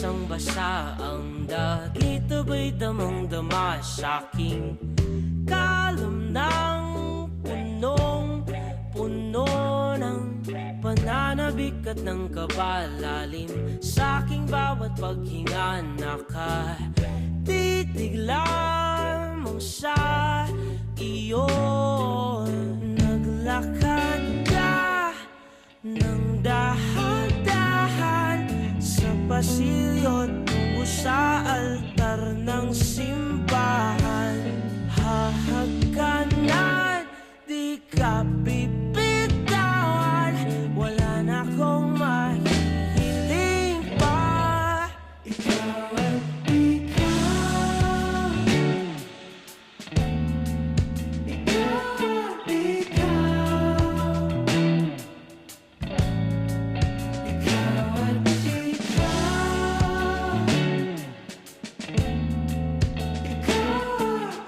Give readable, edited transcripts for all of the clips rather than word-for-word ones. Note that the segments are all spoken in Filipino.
basang-basa ang dagit, aba'y damang-dama sa'king kalam ng punong-puno ng pananabik at ng kabalalim. Sa'king bawat paghinga nakatitig lamang sa iyo. Naglakad ka ng dahan-dahan sa pasilyo tungo sa altar ng simbahan. Hahagkanan, di ka bibitawan, wala na akong mahihiling pa. Ikaw at ikaw, ikaw at ikaw, ikaw at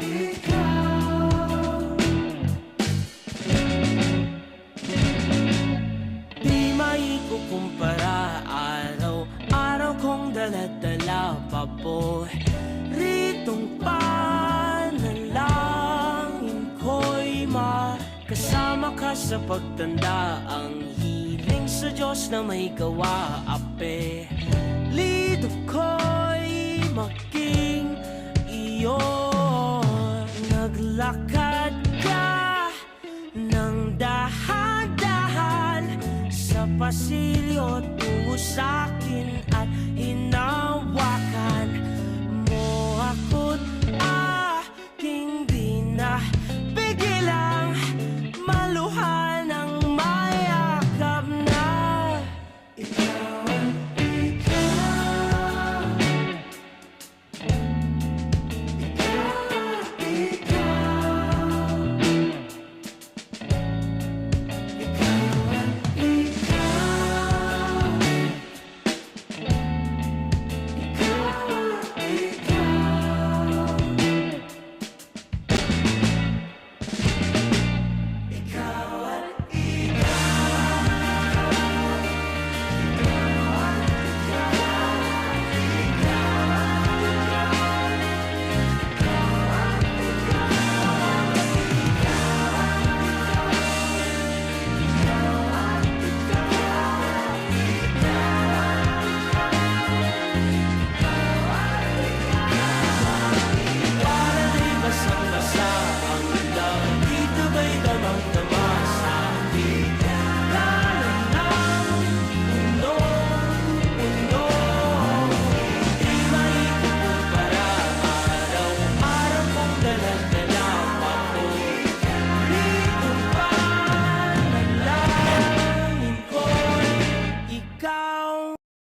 ikaw, di maikukumpara, araw-araw kong dala-dala paboritong panalangin ko'y makasama ka sa pagtanda. Ang hiling sa Diyos na may gawa, apelido ko'y maging iyo. Naglakad ka ng dahan-dahan sa pasilyo tungo sa'kin